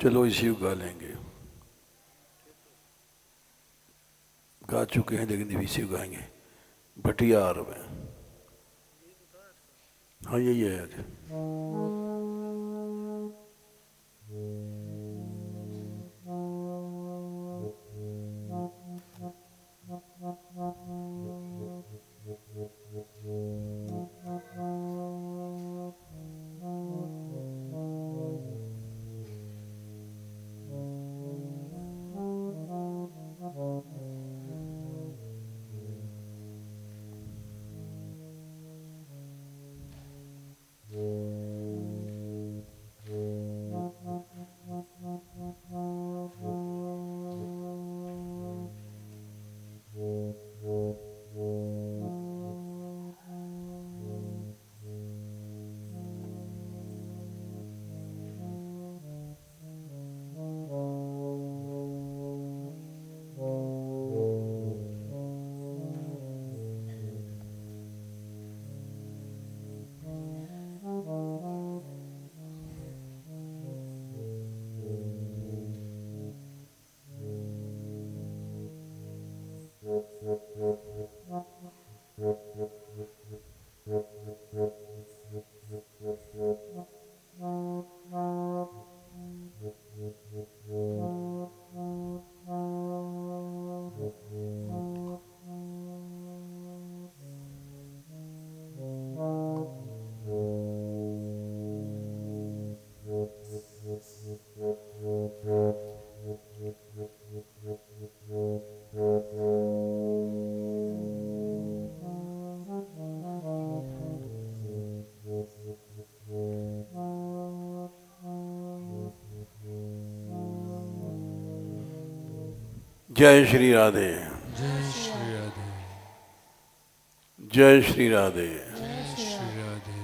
चलो इसी को गा लेंगे, गा चुके हैं लेकिन इसी को गाएंगे। भटियार में, हाँ यही है आज। जय श्री राधे, जय श्री राधे, जय श्री राधे। जय श्री राधे।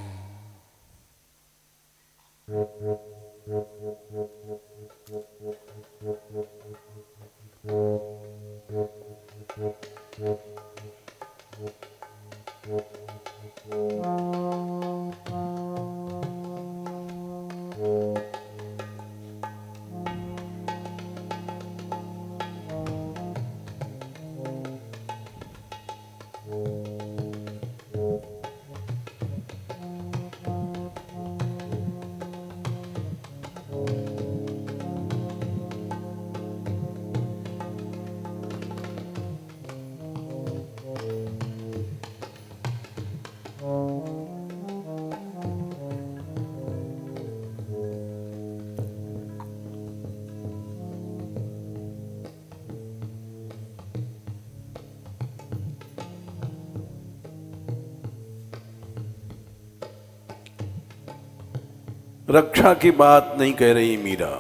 रक्षा की बात नहीं कह रही मीरा,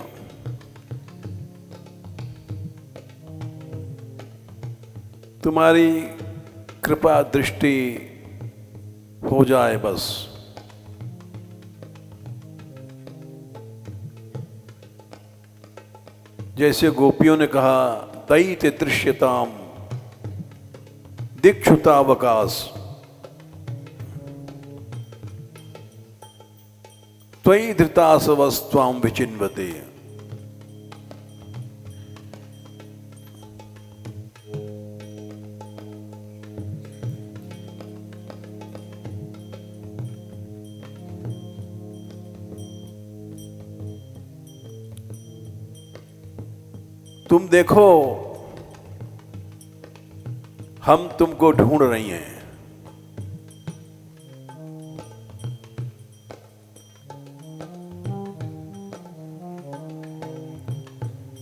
तुम्हारी कृपा दृष्टि हो जाए बस। जैसे गोपियों ने कहा, दैत्य दृश्यताम दिक्षुतावकाश, त्वयि धृतासवस्त्वाम विचिन्वते। तुम देखो, हम तुमको ढूंढ रही हैं।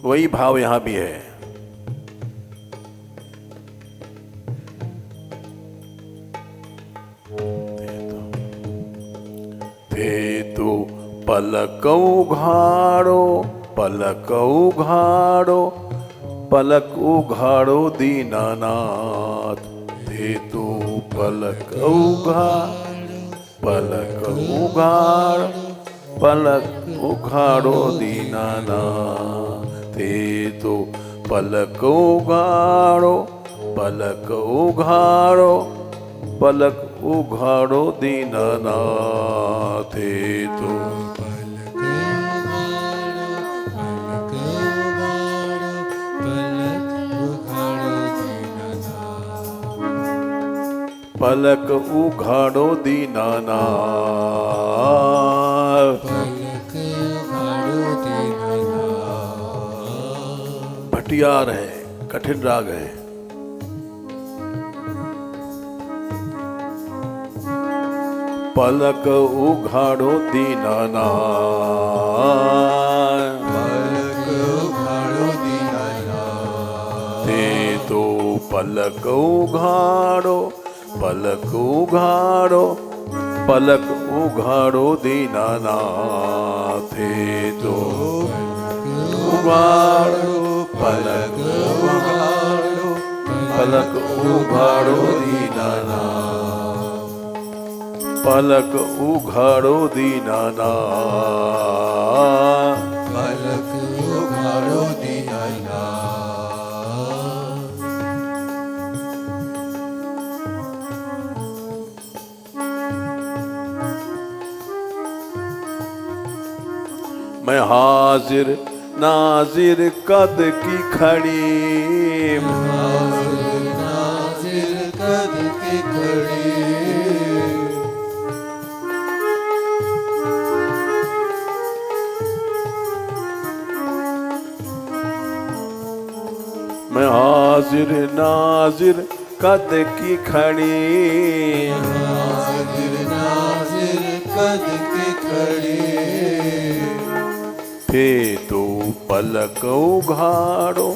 वही भाव यहां भी है। थे तो पलक उघाड़ो, पलक उघाड़ो, पलक उघाड़ो दीनानाथ। थे तो पलक उघाड़ो, पलक उघाड़ो, पलक उघाड़ो दीनानाथ। थे तो पलक उघाड़ो, पलक उघाड़ो, पलक उघाड़ो दीनानाथ। थे तो पलक उघाड़ो दीनानाथ। पलक उघाड़ो दीनानाथ। भटियार है, कठिन राग है। पलक उघाड़ो दीनानाथ। पलक उघाड़ो दीनानाथ। ते तो पलक उघाड़ो, पलक उघाड़ो, पलक उघाड़ो दीनानाथ। ते तो उघाड़ो, पलक उघाड़ो, पलक उघाड़ो दीनानाथ। पलक उघाड़ो दीनानाथ। पलक उघाड़ो दीनानाथ। मैं हाजिर नाजिर कद की खड़ी। हाजिर नाजिर कद की खड़ी। मैं हाजिर नाजिर कद की खड़ी। हाजिर नाजिर कद की खड़ी। थे तो पलक उघाड़ो,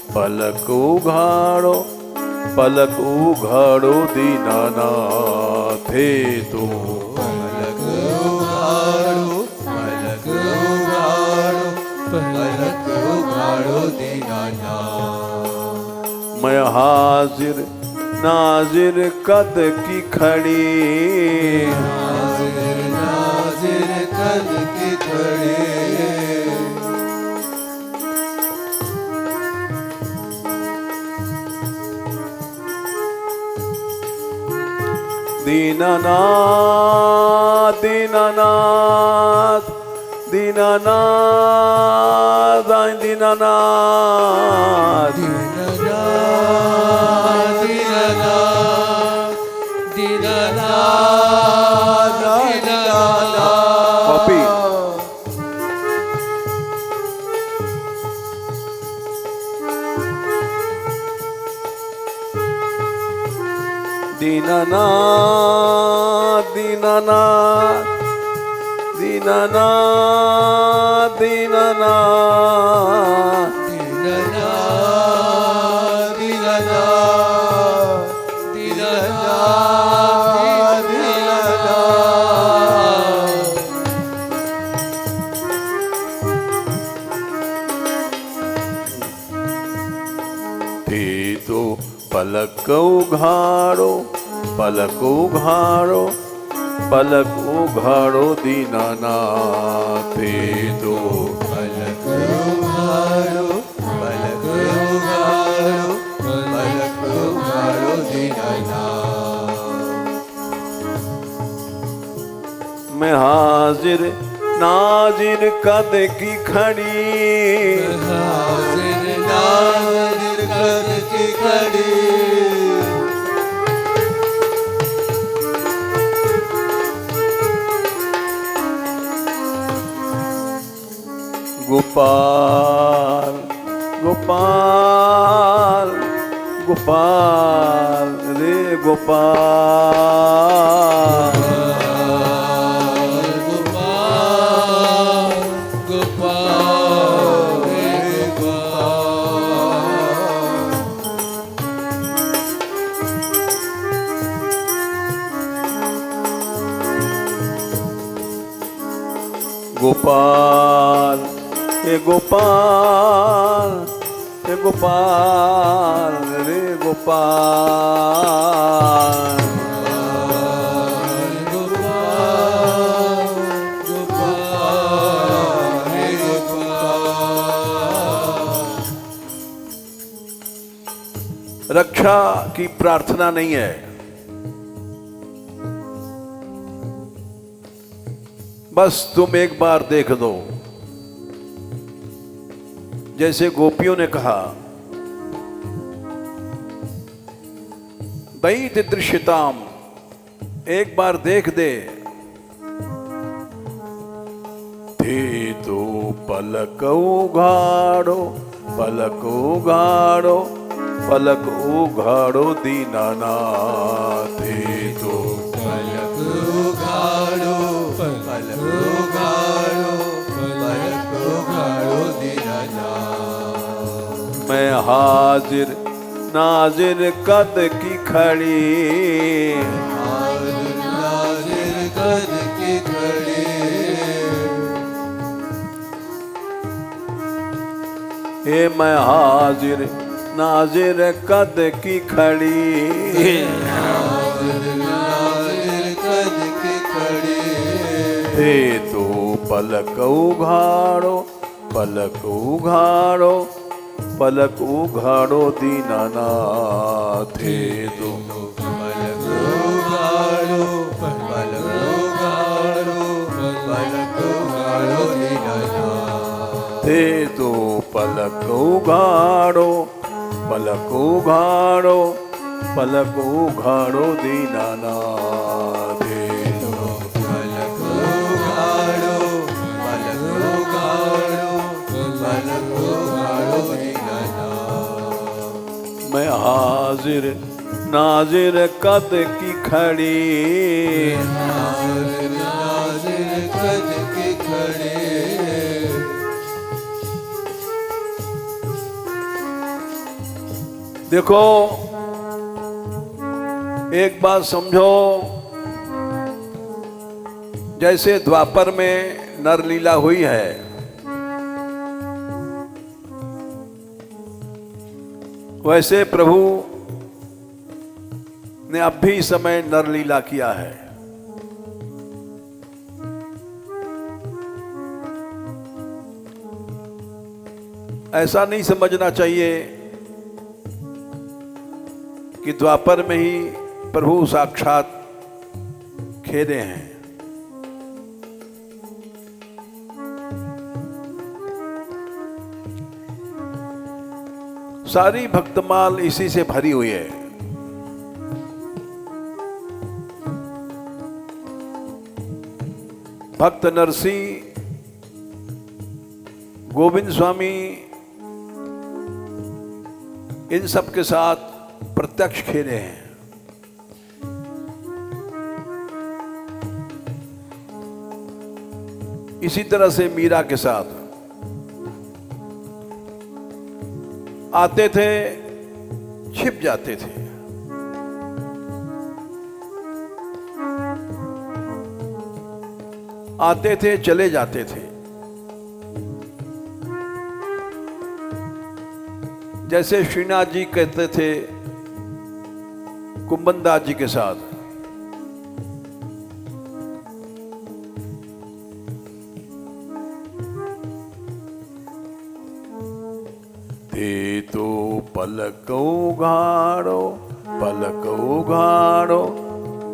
पलक उघाड़ो, पलक उघाड़ो दीनानाथ। थे तो पलक उघाड़ो, पलक उघाड़ो, पलक उघाड़ो दीनानाथ। मैं हाजिर नाजिर कद की खड़ी। हाजिर नाजिर कद की खड़ी। दीनानाथ, दीनानाथ, दीनानाथ, दीनानाथ। दीनानाथ, दीनानाथ, दीनानाथ, दीनानाथ। कॉपी। दीनानाथ, दीनानाथ, दीनानाथ, दीनानाथ। दीनानाथ, दीनानाथ, दीनानाथ, दीनानाथ। थे तो पलक उघाड़ो, पलक उघाड़ो, पलक उघाड़ो दीनानाथ। थे तो पलक उघाड़ो, पलक उघाड़ो, पलक उघाड़ो दीनानाथ। मैं हाजिर नाजिर कद की खड़ी। हाजिर नाजिर कद की खड़ी। गोपाल, गोपाल, गोपाल रे गोपाल। गोपाल, गोपाल, रे गोपाल। गोपाल, हे गोपाल, हे गोपाल रे गोपाल। गोपाल, गोपाल, रे गोपाल। रक्षा की प्रार्थना नहीं है, बस तुम एक बार देख दो। जैसे गोपियों ने कहा, दैत दृश्यताम एक बार देख दे। थे तो पलक उघाड़ो, पलक उघाड़ो, पलक उघाड़ो दीनानाथ। थे तो पलक उघाड़ो, पलक उघाड़ो, पलक उघाड़ो दीनानाथ। मैं हाजिर नाजिर कद की खड़ी, हाजिर नाजिर कद की खड़ी। हे मैं हाजिर नाजिर कद की खड़ी। हाजिर नाजिर कद की खड़ी। हे तो पलक उघाड़ो, पलक उघाड़ो, पलक उघाड़ो दीनानाथ। हे तो पलक उघाड़ो, पलक उघाड़ो, पलक उघाड़ो दीनानाथ। हे तो पलक उघाड़ो, पलक उघाड़ो, पलक उघाड़ो दीनानाथ। हे तो पलक उघाड़ो, पलक उघाड़ो, पलक उघाड़ो दीनानाथ। मैं हाजिर नाजिर कद की खड़ी। हाजिर नाजिर कद की खड़ी। देखो एक बात समझो, जैसे द्वापर में नरलीला हुई है, वैसे प्रभु ने अब भी इस समय नरलीला किया है। ऐसा नहीं समझना चाहिए कि द्वापर में ही प्रभु साक्षात खेले हैं। सारी भक्तमाल इसी से भरी हुई है। भक्त नरसिंह गोविंद स्वामी इन सब के साथ प्रत्यक्ष खेले हैं। इसी तरह से मीरा के साथ आते थे, छिप जाते थे। आते थे, चले जाते थे। जैसे श्रीनाथ जी कहते थे कुंभनदास जी के साथ, ते तो पलक उघाड़ो, पलक उघाड़ो,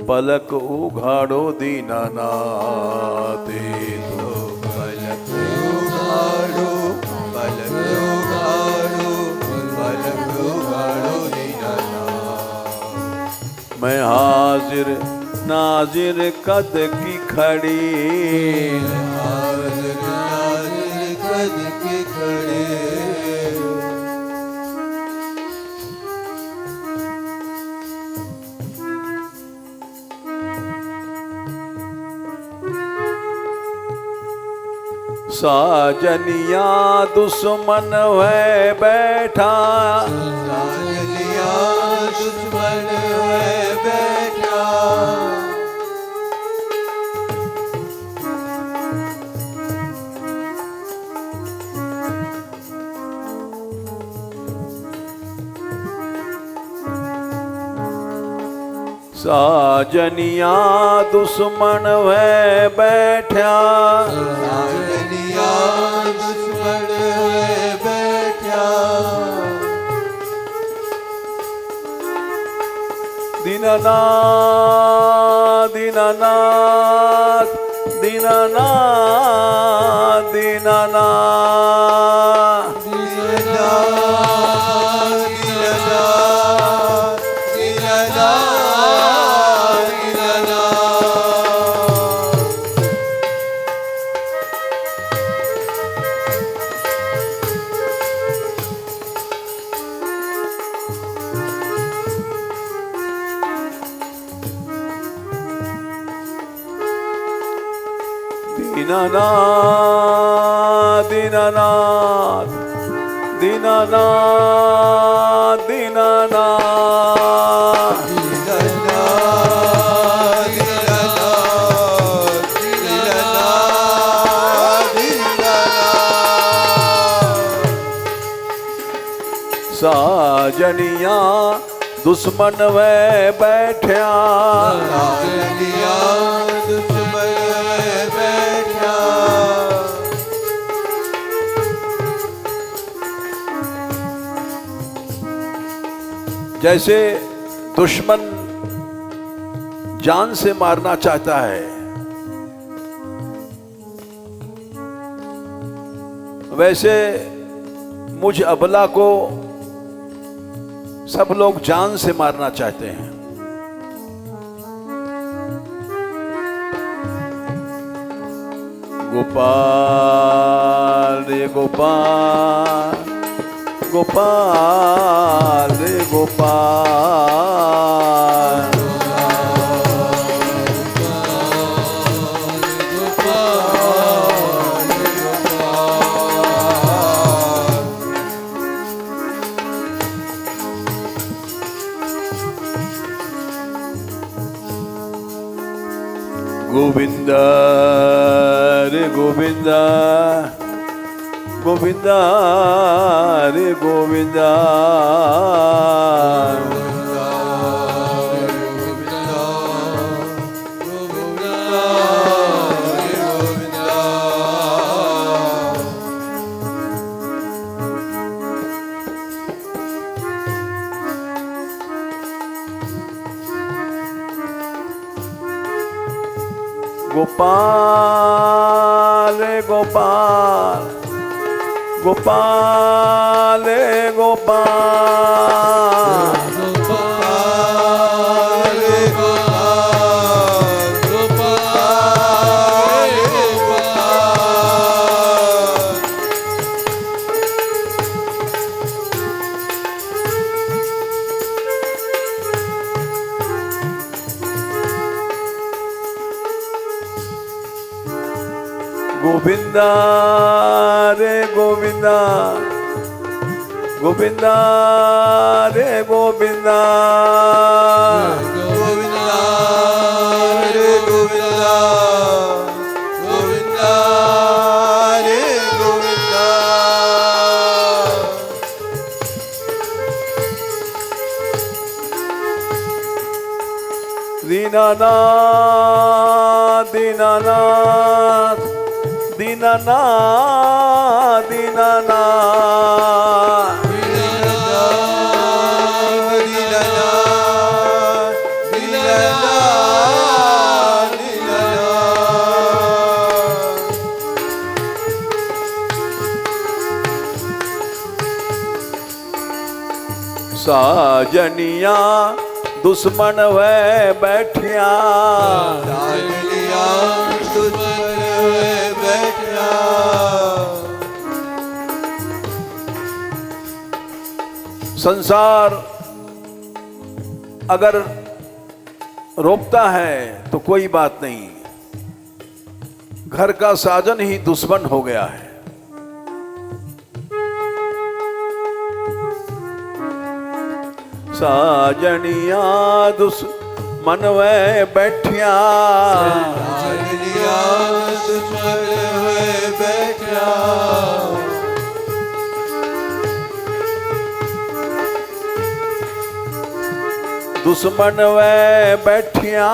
पलक उघाड़ो दीनानाथ। ते तो पलक उघाड़ो, पलक उघाड़ो, पलक उघाड़ो दीनानाथ। मैं हाजिर नाजिर कद की खड़ी। हाजिर नाजिर कद की खड़ी। साजनिया दुश्मन है बैठा, साजनिया दुश्मन है बैठा। साजनिया दुश्मन है बैठा, साजनिया दुश्मन है बैठा। दीनानाथ दीनानाथ दीनानाथ दीनानाथ। दीनानाथ, दीनानाथ, दीनानाथ, दीनानाथ। दीनानाथ दीनानाथ दीनानाथ दीनानाथ साजनिया दुश्मन वे बैठ्या जैसे दुश्मन जान से मारना चाहता है, वैसे मुझ अबला को सब लोग जान से मारना चाहते हैं। गोपाल रे गोपाल गोपाल रे गोपाल गोविंदा रे गोविंदा गोविंदा रे गोविंदा गोपाल गोपाल गोपाल गोपाल गोविंदा रे गोविंदा गोविंदा रे गोविंदा गोविंदा रे गोविंदा गोविंदा रे गोविंदा दीनानाथ दीनानाथ दीनानाथ दीनानाथ साजनिया दुश्मन वे बैठिया संसार अगर रोकता है तो कोई बात नहीं, घर का साजन ही दुश्मन हो गया है। साजनिया दुश्मन वे बैठिया दुश्मन वे बैठिया दुश्मन वे बैठिया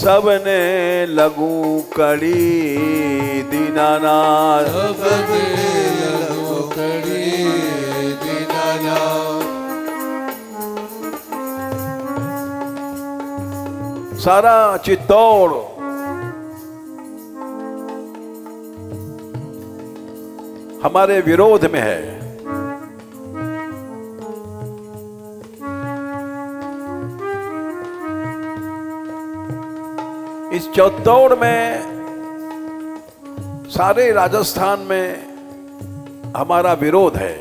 सबने लगू कड़ी दीनानाथ सारा चित्तौड़ हमारे विरोध में है। इस चित्तौड़ में सारे राजस्थान में हमारा विरोध है,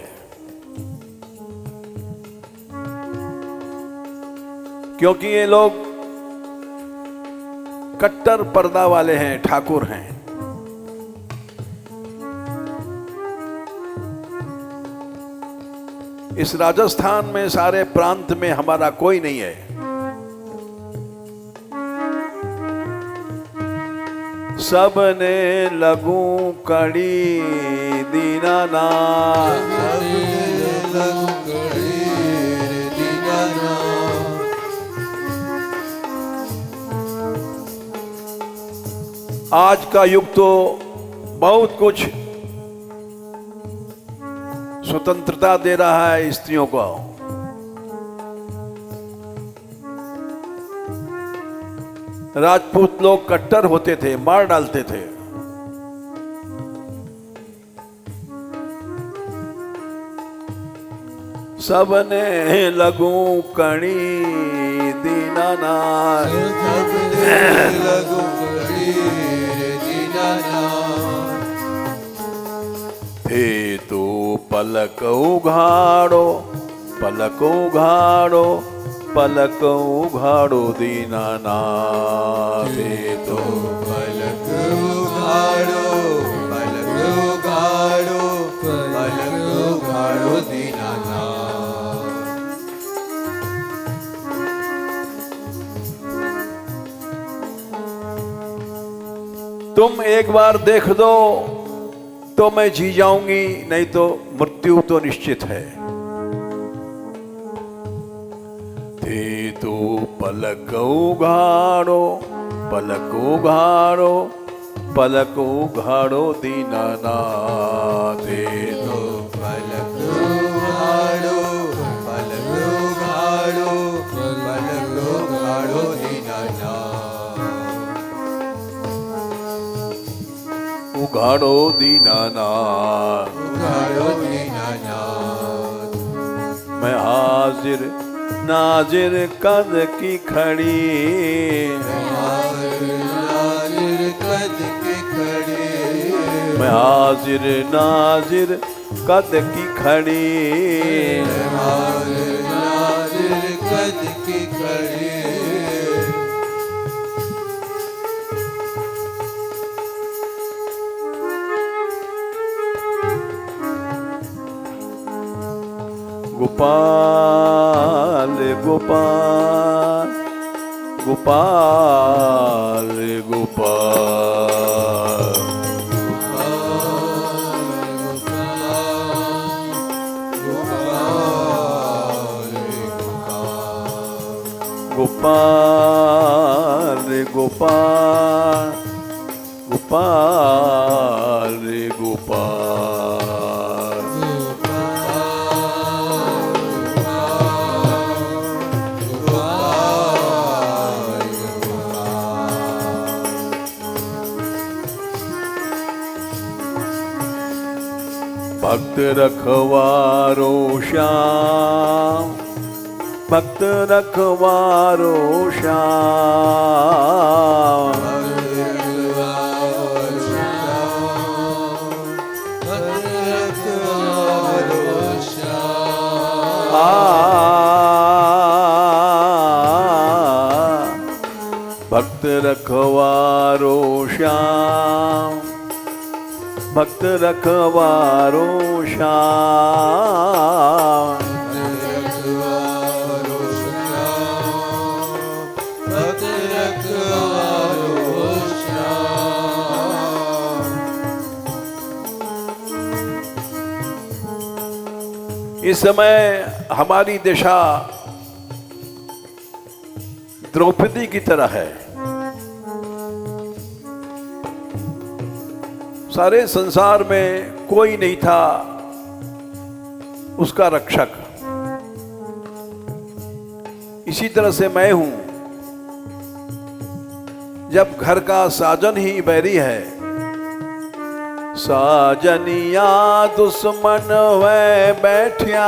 क्योंकि ये लोग कट्टर पर्दा वाले हैं, ठाकुर हैं। इस राजस्थान में सारे प्रांत में हमारा कोई नहीं है। सबने लगू कड़ी दीनानाथ, आज का युग तो बहुत कुछ स्वतंत्रता दे रहा है स्त्रियों को। राजपूत लोग कट्टर होते थे, मार डालते थे। सबने लगू कणी दीनानाथ, लगू कड़ी दीनानाथ। थे तो पलक उघाड़ो, पलक उघाड़ो, पलक उघाड़ो दीनानाथ। थे तो पलक उघाड़ो, पलक उघाड़ो, पलक उघाड़ो दीनानाथ। तुम एक बार देख दो तो मैं जी जाऊंगी, नहीं तो मृत्यु तो निश्चित है। थे तो पलक उघाड़ो, पलक उघाड़ो, पलक उघाड़ो दीनानाथ। थे तो पलक उघाड़ो, पलक उघाड़ो, पलक उघाड़ो दीनानाथ। उघाड़ो दीनानाथ, उघाड़ो दीनानाथ। मैं हाजिर नाजिर कद की खड़ी, नाजिर कद के खड़े, मैं हाजिर नाजिर कद की खड़ी। नाजिर कद के खड़े। गोपाल गोपाल गोपाल गोपाल, गोपाल गोपाल गोपाल गोपाल। भक्त रखवारो श्याम, भक्त रखवारो श्याम, भक्त रखवारो श्याम, भक्त रखवारो श्याम। भक्त रखवारो श्याम। इस समय हमारी दिशा द्रौपदी की तरह है। सारे संसार में कोई नहीं था उसका रक्षक। इसी तरह से मैं हूं। जब घर का साजन ही बैरी है, साजनिया दुश्मन है बैठिया,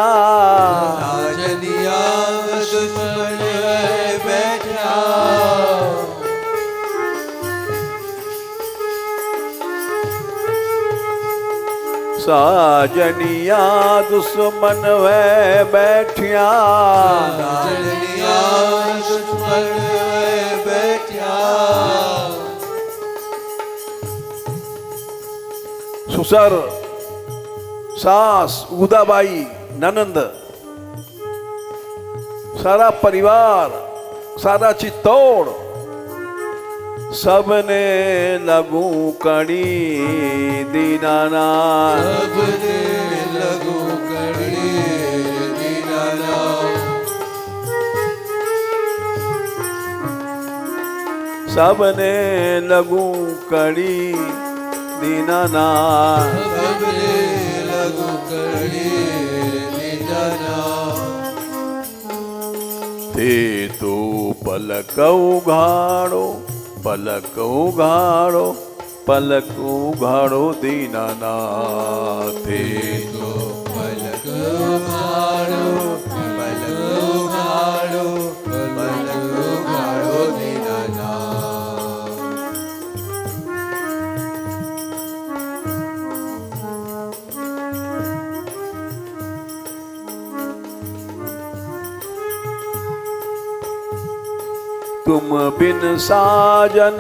साजनिया दुश्मन है बैठा, साजनिया दुश्मन है बैठिया, साजनिया दुश्मन है बैठा। सुसर, सास, उदाबाई, ननंद, सारा परिवार, सारा चित्तौड़, सबने लगू कड़ी दीनानाथ। सबने लगू कड़ी दीनानाथ। सबने लगू कड़ी दीनानाथ। सबने लगू कड़ी दीनानाथ। ते तो पलक उघाड़ो, पलक उघाड़ो, पलक उघाड़ो दीनानाथ। ते तो पलक उघाड़ो, पलक उघाड़ो, पलक उघाड़ो दीनानाथ। तुम बिन साजन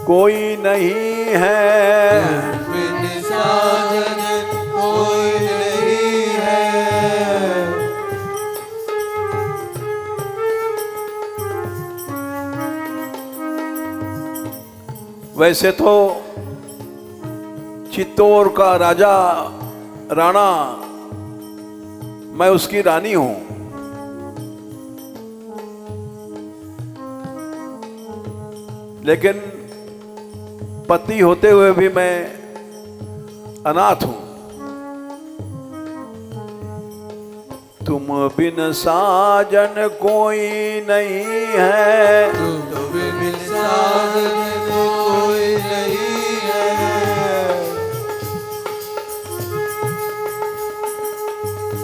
कोई नहीं है, बिन साजन कोई नहीं है। वैसे तो चित्तौड़ का राजा राणा, मैं उसकी रानी हूं, लेकिन पति होते हुए भी मैं अनाथ हूं। तुम बिन साजन कोई नहीं है, तुम बिन साजन कोई नहीं है।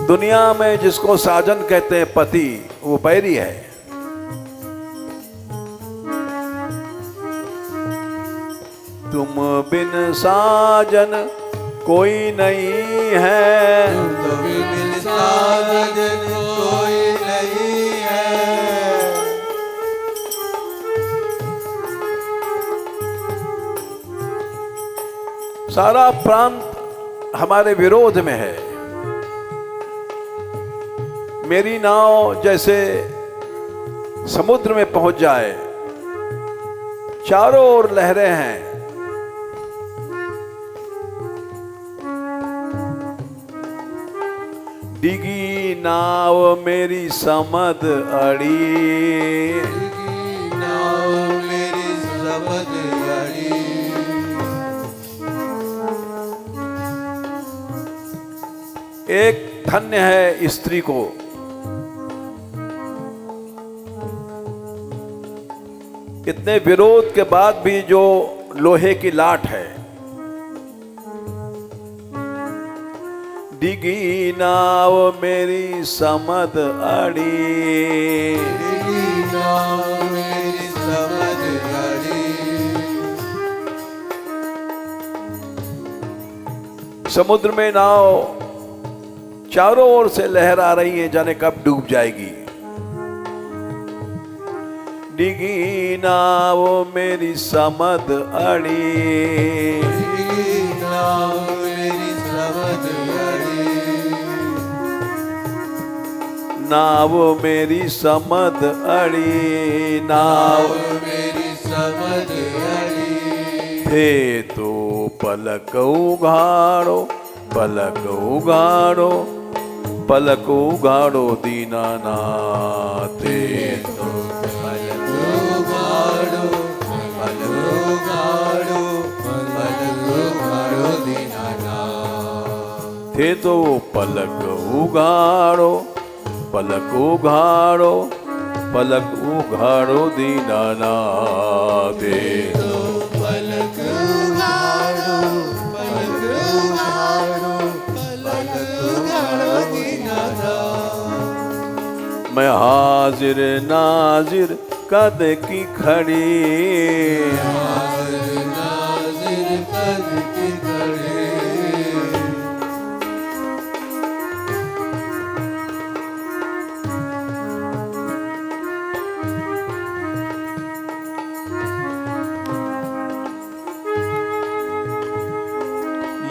दुनिया में जिसको साजन कहते हैं पति, वो बैरी है। तुम बिन साजन कोई नहीं है, तुम बिन साजन कोई नहीं है। सारा प्रांत हमारे विरोध में है। मेरी नाव जैसे समुद्र में पहुंच जाए, चारों ओर लहरें हैं, डिगी नाव मेरी समद अड़ी, नाव मेरी समद अड़ी। एक धन्य है स्त्री को इतने विरोध के बाद भी जो लोहे की लाट है। डिगी नाव मेरी समद अड़ी, नाव मेरी समद अड़ी। समुद्र में नाव चारों ओर से लहर आ रही है, जाने कब डूब जाएगी। डिगी नाव मेरी समद अड़ी, नाव मेरी समद अड़ी। नाव मेरी समद अड़ी, नाव मेरी समद अड़ी। थे तो पलक उघाड़ो, पलक उघाड़ो, पलक उघाड़ो दीनानाथ। थे तो पलक उघाड़ो, पलक उघाड़ो, पलक उघाड़ो दीनानाथ। थे तो पलक उघाड़ो, पलक उघाड़ो, पलक उघाड़ो दीनानाथ। थे तो पलक उघाड़ो, पलक उघाड़ो, पलक उघाड़ो दीनानाथ। मैं हाजिर नाजिर कद की खड़ी, हाजिर नाजिर कद की खड़ी।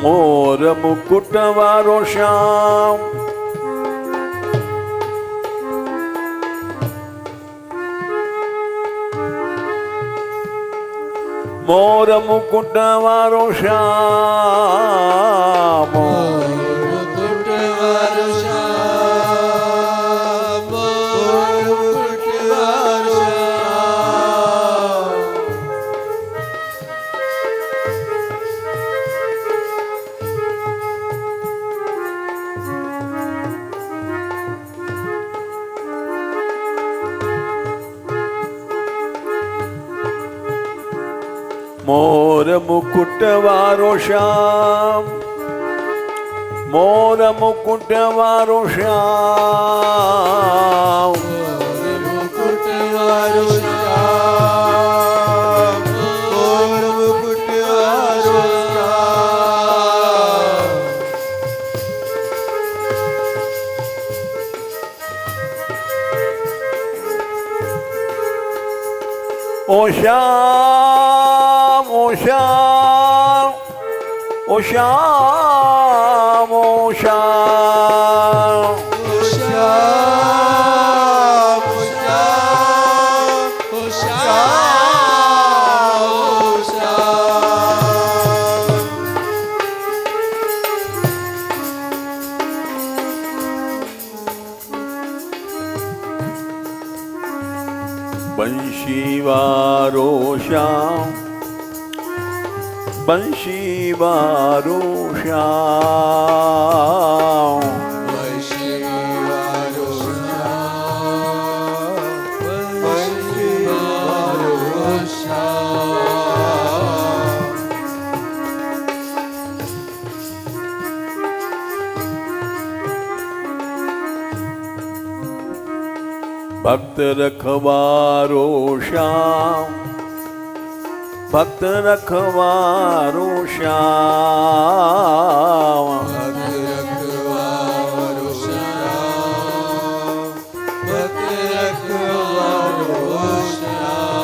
मोर मुकुट वारो श्याम, मोर मुकुट वारो श्याम, मुकुट वारो श्याम, मुकुट वारो श्याम। मोर मुकुट वारो श्याम, मोर मुकुट वारो श्याम, मुकुट वारो श्याम, मोर मुकुट वारो श्याम। ओ श्याम, ओ श्याम, ओ श्याम, ओ श्याम, ओ श्याम, ओ श्याम, ओ श्याम, ओ श्याम। बंशी वारो श्याम, बंशी वारो श्याम, बंशी वारो श्याम, बंशी वारो श्याम। भक्त रखवारो श्याम, भक्त रखवारो श्याम, भक्त रखवारो श्याम, भक्त रखवारो श्याम।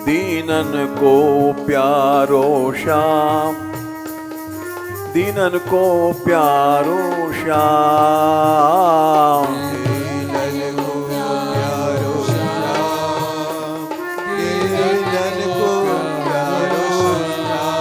दीनन को प्यारो श्याम, दीनन को प्यारो श्याम, दीनन को प्यारो श्याम, दीनन को प्यारो श्याम।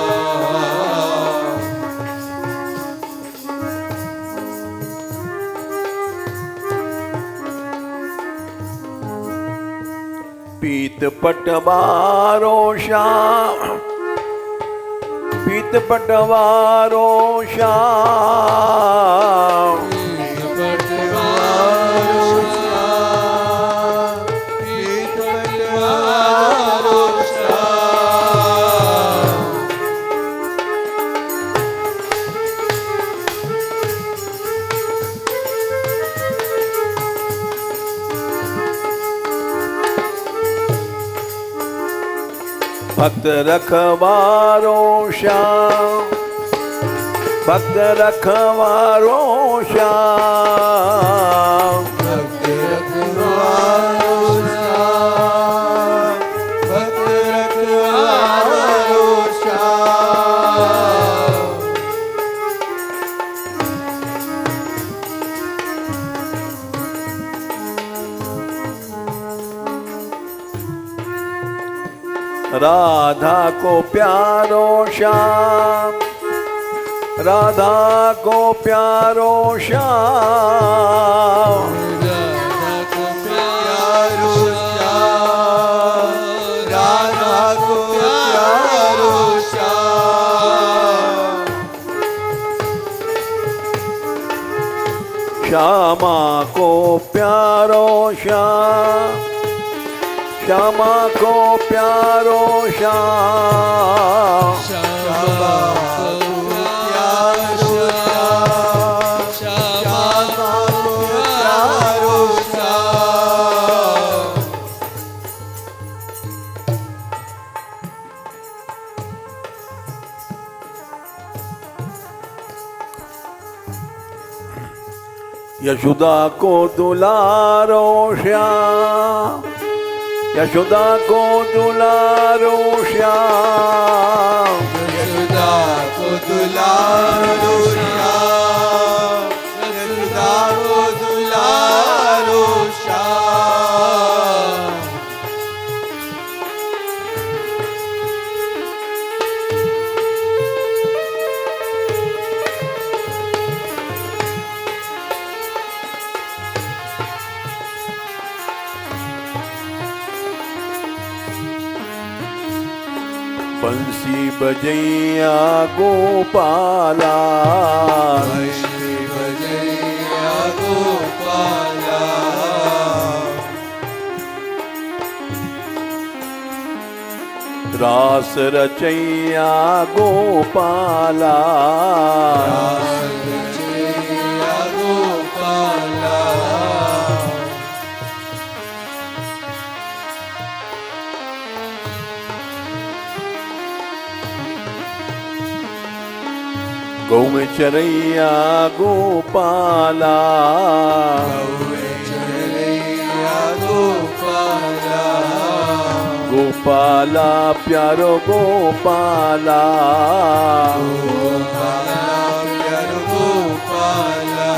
पीत पटवारो श्याम, पीत पटवारो श्याम, पटवारो श्याम, पीत पटवारो श्याम। भक्त रखवारो श्याम, भक्त रखवारो श्याम, भक्त रखवारो श्याम, भक्त रखवारो श्याम। राधा को प्यारो श्याम, राधा को प्यारो श्याम, राधा को प्यारो श्याम, राधा को प्यारो श्याम। श्यामा को प्यारो श्याम, श्यामा को प्यारो श्याम, श्यामा को प्यारो श्याम, श्यामा को प्यारो श्याम। यशोदा को दुलारो श्याम, यशोदा को दुलारो श्याम, यशोदा को दुलारो श्याम, यशोदा को दुलारो श्याम। बंसी बजैया गोपाला, बंसी बजैया गोपाला, रास रचैया गोपाला, रास रचैया गोपाला। गौ में चरैया गोपाला, चरैया गोपाला, गोपाला प्यारो गोपाला, गोपाला प्यारो गोपाला,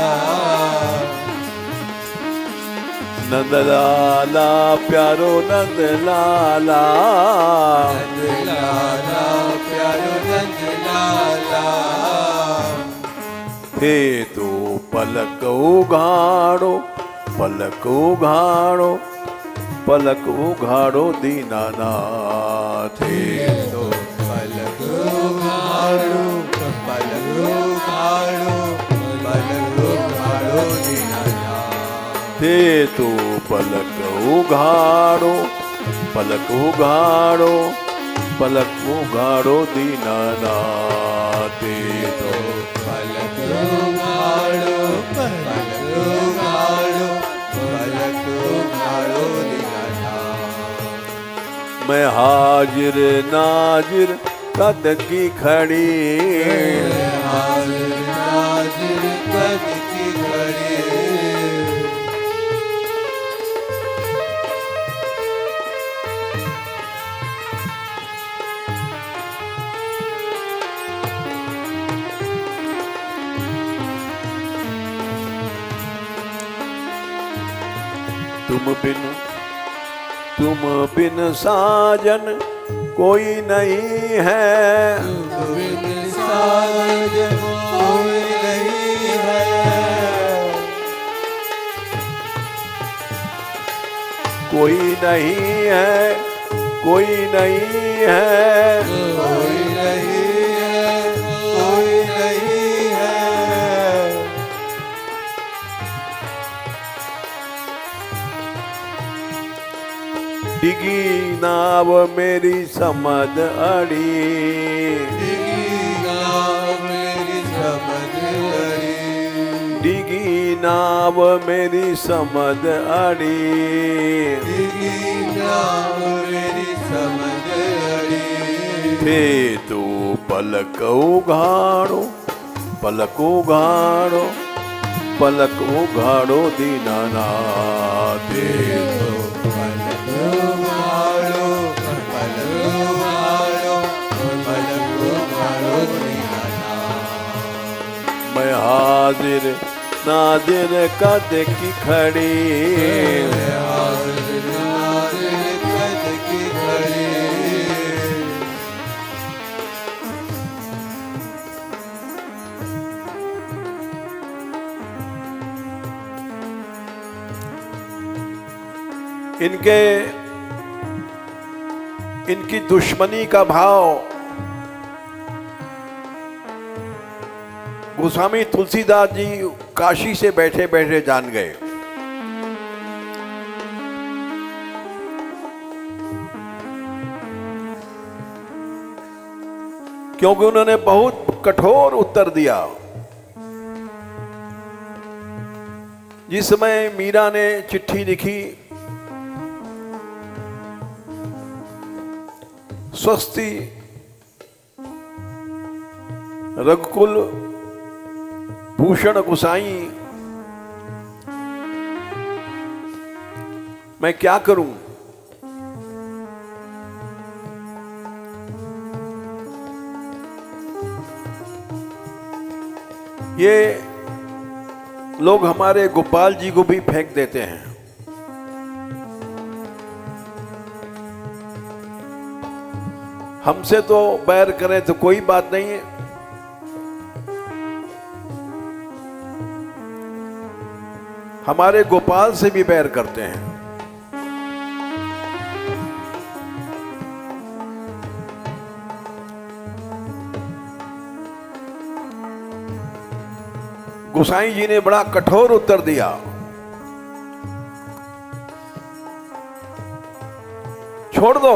नंदलाला प्यारो नंदलाला, नंदलाला प्यारो नंदलाला। हे तो पलक उघाड़ो, पलक उघाड़ो, पलक उघाड़ो दीनानाथ। हे तो पलक उघाड़ो, पलक उघाड़ो, पलक उघाड़ो दीनानाथ। हे तो पलक उघाड़ो, पलक उघाड़ो, पलक उघाड़ो दीनानाथ। हे तो पलक उघाड़ो, पलक उघाड़ो, पलक उघाड़ो दीनानाथ। मैं हाजिर नाजिर कद की खड़ी, हाजिर नाजिर कद की खड़ी, तुम बिन साजन कोई नहीं है, तुम बिन साजन कोई नहीं है, कोई नहीं है, कोई नहीं है, कोई नहीं है, कोई नहीं है। डिगी नाव मेरी समझ अड़ी, डिगी नाव मेरी समझ अड़ी, डिगी नाव मेरी समझ अड़ी। डिगी नाव मेरी समझ अड़ी। थे तो पलक उघाड़ो, पलक उघाड़ो, पलक उघाड़ो दीनानाथ। थे तो पलक उघाड़ो, पलक उघाड़ो, पलक उघाड़ो दीनानाथ। मैं हाजिर नाजिर कद की खड़ी, हाजिर नाजिर कद की खड़ी, इनकी दुश्मनी का भाव गोस्वामी तुलसीदास जी काशी से बैठे बैठे जान गए। क्योंकि उन्होंने बहुत कठोर उत्तर दिया। जिस समय मीरा ने चिट्ठी लिखी, स्वस्ति रघुकुल भूषण गुसाई मैं क्या करूं? ये लोग हमारे गोपाल जी को भी फेंक देते हैं। हमसे तो बैर करें तो कोई बात नहीं है, हमारे गोपाल से भी बैर करते हैं। गोसाई जी ने बड़ा कठोर उत्तर दिया। छोड़ दो,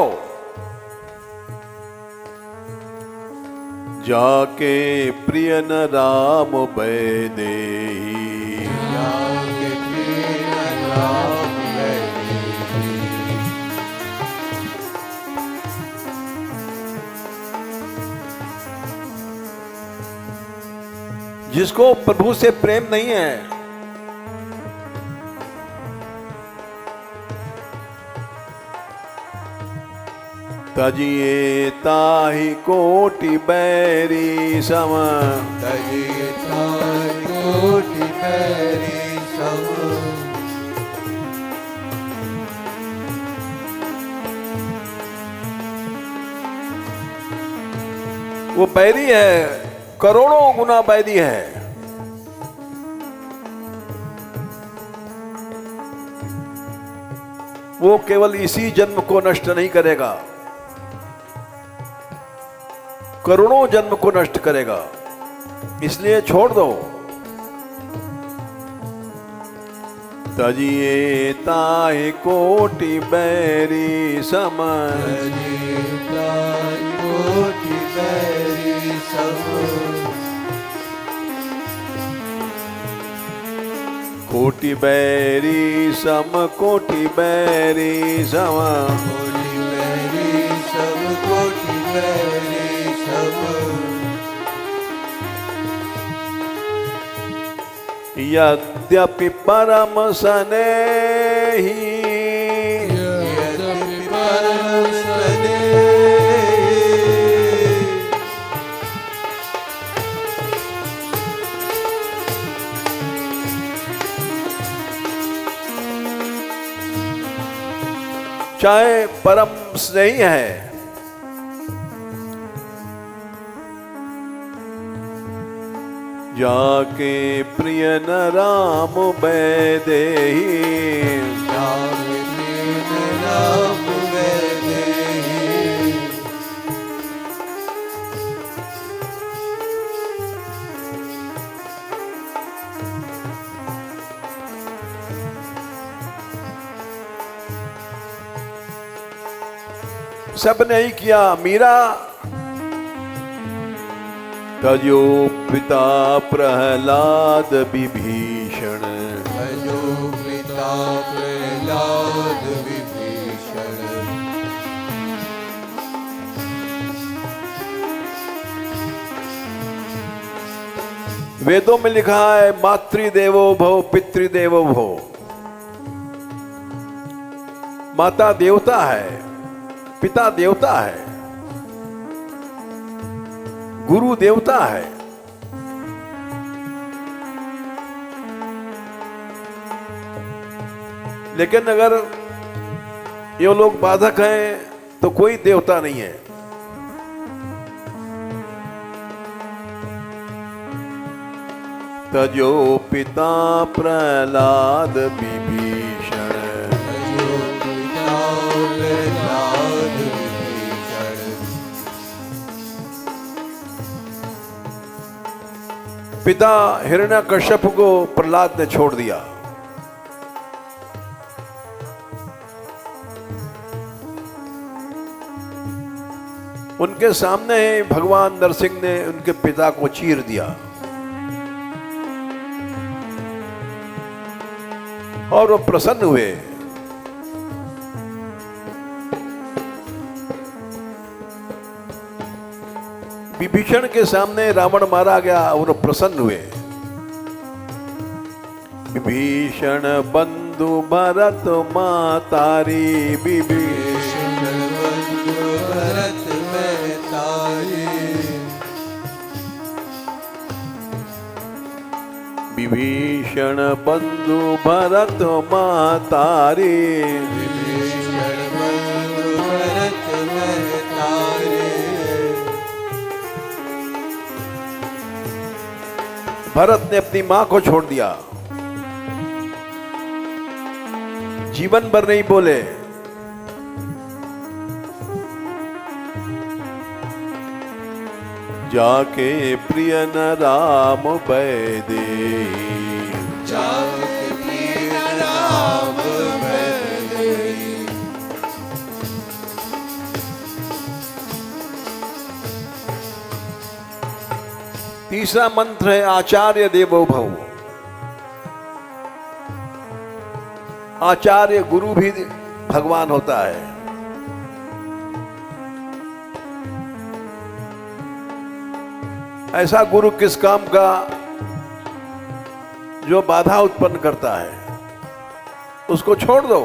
जाके प्रिय न राम बैदेही, जाके प्रिय राम बैदेही। जिसको प्रभु से प्रेम नहीं है, तजिए ताहि कोटि बैरी सम, तजिए ताहि कोटि बैरी सम। वो बैरी है, करोड़ों गुना बैरी है। वो केवल इसी जन्म को नष्ट नहीं करेगा, करोड़ों जन्म को नष्ट करेगा। इसलिए छोड़ दो। तजिए ताहि कोटि बैरी सम, तजिए ताहि कोटि बैरी सम। कोटि बैरी सम, कोटि बैरी सम, कोटि बैरी सम, कोटि बैरी सम। यद्यपि परम स्नेही, यद्यपि परम स्नेही। चाहे परम स्नेही है, जाके प्रिय न राम बैदेही, जाके प्रिय राम बैदेही। सबने ही किया। मीरा तजो पिता प्रहलाद विभीषण, तजो पिता प्रहलाद विभीषण। वेदों में लिखा है मातृदेवो भव पितृदेवो भव। माता देवता है, पिता देवता है, गुरु देवता है। लेकिन अगर ये लोग बाधक हैं तो कोई देवता नहीं है। तजो पिता प्रहलाद विभीषण, तजो पिता प्रहलाद विभीषण। पिता हिरण्यकश्यप को प्रहलाद ने छोड़ दिया। उनके सामने भगवान नरसिंह ने उनके पिता को चीर दिया और वो प्रसन्न हुए। विभीषण के सामने रावण मारा गया और वो प्रसन्न हुए। विभीषण बंद बंधु भरत माँ तारी विभीषण बंधु भरत में तारी विभीषण बंधु भरत माँ तारी विभीषण बंधु भरत में तारी भरत ने अपनी मां को छोड़ दिया, जीवन भर नहीं बोले। जाके प्रिय न राम बैदे जाके प्रिय राम बैदे तीसरा मंत्र है आचार्य देवो भव। आचार्य गुरु भी भगवान होता है। ऐसा गुरु किस काम का जो बाधा उत्पन्न करता है, उसको छोड़ दो।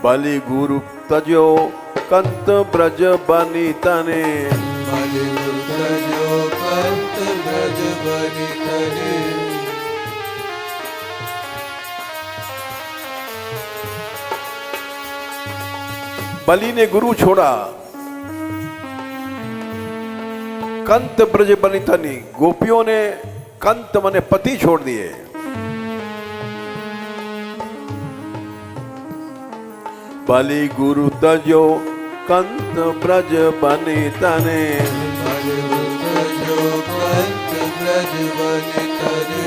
बलि गुरु तजो कंत ब्रज बनी तने बलि गुरु तजो कंत ब्रज बनी तने बलि ने गुरु छोड़ा, कंत ब्रज बनितनी, गोपियों ने कंत माने पति छोड़ दिए। बलि गुरु तजो कंत ब्रज बनितने बलि गुरु तजो कंत ब्रज बनी तने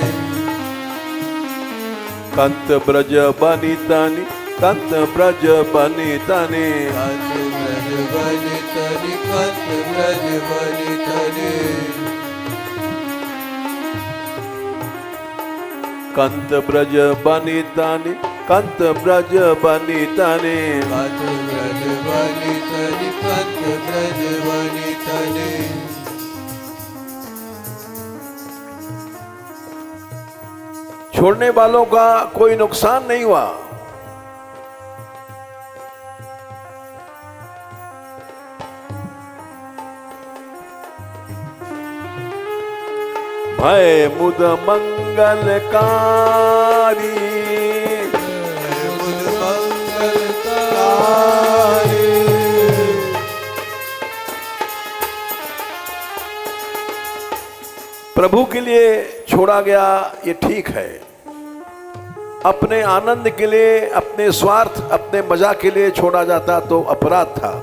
कंत ब्रज बनितनी कंत ब्रज बनितने कंत ब्रज बनी तने कंत ब्रज बनी तने कंत ब्रज बनितनी कंत ब्रज बनितने कंत ब्रज बनी तने कंत ब्रज बनी तने छोड़ने वालों का कोई नुकसान नहीं हुआ। भय मुद मंगलकारी मुद मंगलकारी प्रभु के लिए छोड़ा गया, ये ठीक है। अपने आनंद के लिए, अपने स्वार्थ, अपने मजा के लिए छोड़ा जाता तो अपराध था।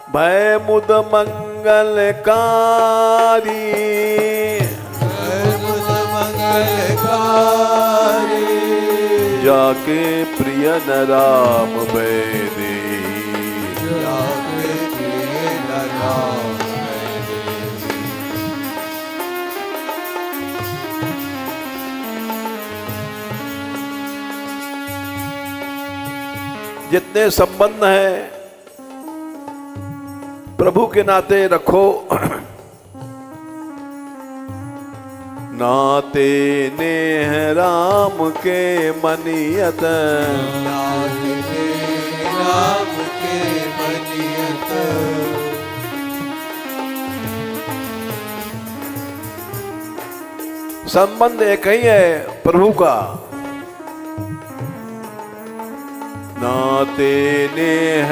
भय मुद मंगलकारी मुद मंगलकारी जाके प्रिय न राम बैदे जाके प्रिय न राम बैदे जितने संबंध हैं प्रभु के नाते रखो। नाते नेह राम के मनियत नाते राम के मनियत संबंध एक ही है प्रभु का। नाते नेह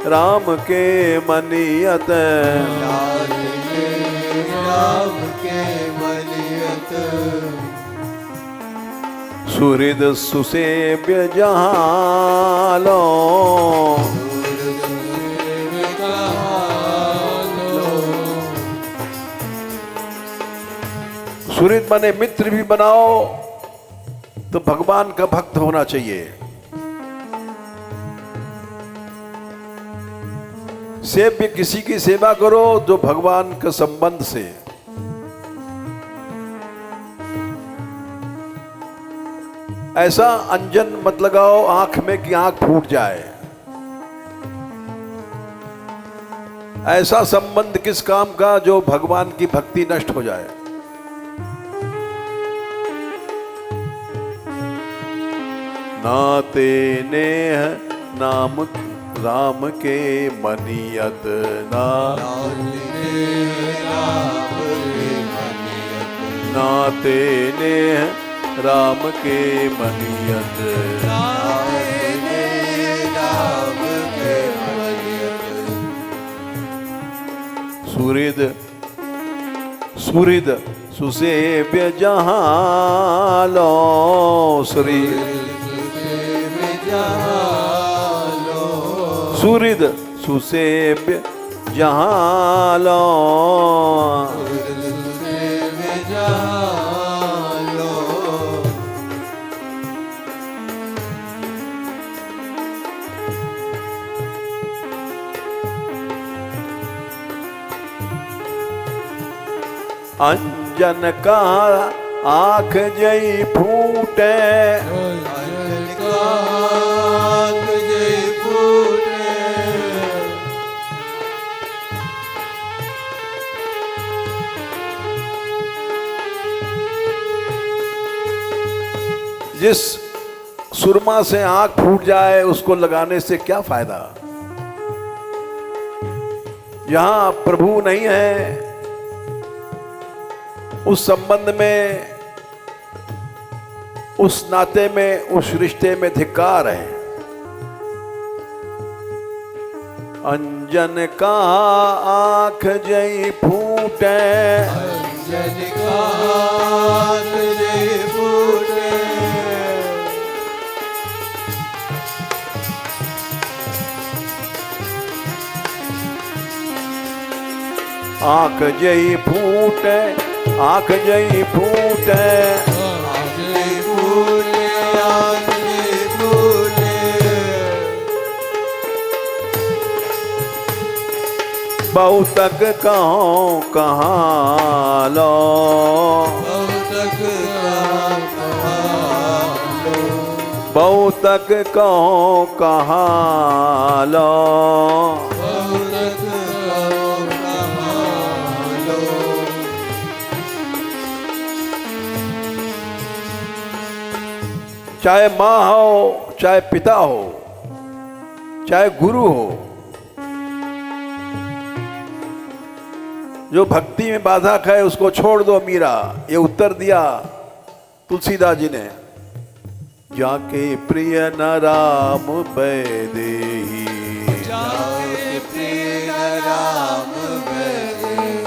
राम के मनियत नाते राम के मनियत सुहृद सुसेव्य जहाँ लो सुहृद माने मित्र भी बनाओ तो भगवान का भक्त होना चाहिए। सेव्य किसी की सेवा करो जो भगवान के संबंध से। ऐसा अंजन मत लगाओ आंख में कि आंख फूट जाए। ऐसा संबंध किस काम का जो भगवान की भक्ति नष्ट हो जाए। नाते नेह नाम राम के मनियत ना, नाते नेह राम के मनियत, सुहृद सुहृद सुसेव्य जहाँ लो श्री, सुहृद सुसेव्य जहाँ लो, अंजन का आँख जई फूटे, जिस सुरमा से आंख फूट जाए उसको लगाने से क्या फायदा। यहां प्रभु नहीं है, उस संबंध में, उस नाते में, उस रिश्ते में धिक्कार है। अंजन का आंख जई फूटे, अंजन का आंख जई फूटे, आंख जई फूटे, आंख जई फूटे, आंख जई फूटे, आंख जई फूटे, बहुत तक कहूँ कहाँ लो, बहुत तक लो, बहुत तक कहूँ कहाँ लो, चाहे माँ हो, चाहे पिता हो, चाहे गुरु हो, जो भक्ति में बाधक है उसको छोड़ दो। मीरा ये उत्तर दिया तुलसीदास जी ने, जाके प्रिय न राम बैदेही, जाके प्रिय न राम बैदेही,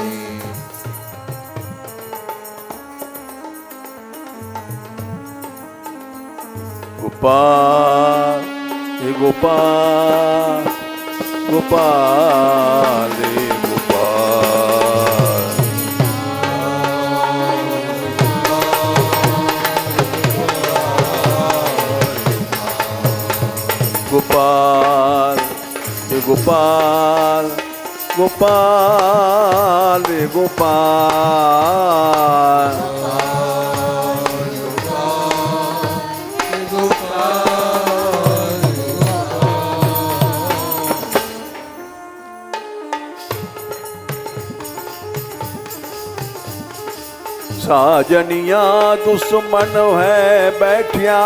गोपाल हे गोपाल, गोपाल हे गोपाल, गोपाल हे गोपाल, गोपाल हे गोपाल, साजनिया दुश्मन है बैठिया,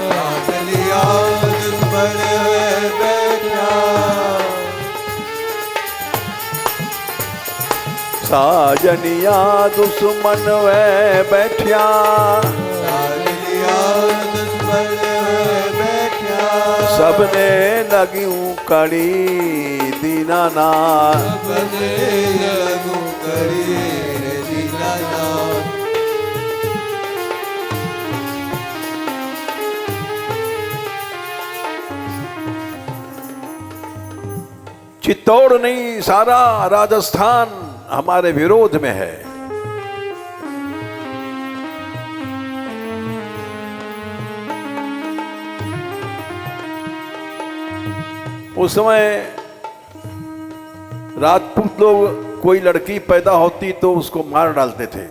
साजनिया दुश्मन है बैठिया, साजनिया दुश्मन है बैठिया, साजनिया दुश्मन है बैठिया, सबने लगियूं कड़ी दीनानाथ, सबने लगियूं कड़ी दीनानाथ, चित्तौड़ नहीं सारा राजस्थान हमारे विरोध में है। उस समय राजपूत लोग कोई लड़की पैदा होती तो उसको मार डालते थे।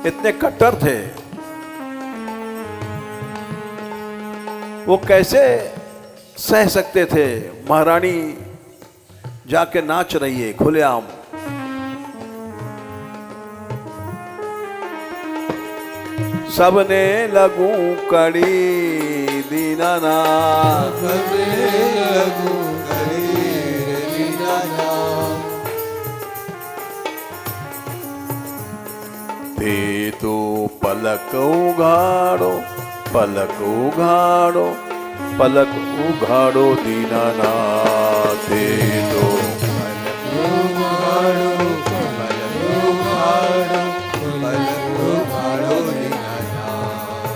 इतने कट्टर थे वो कैसे सह सकते थे? महारानी जाके नाच रही है खुलेआम। सबने लगू कड़ी दीनानाथ, सबने लगू कड़ी दीनानाथ। ते तो पलक उघाड़ो, पलक उघाड़ो, पलक उघाड़ो दीनानाथ। ते तो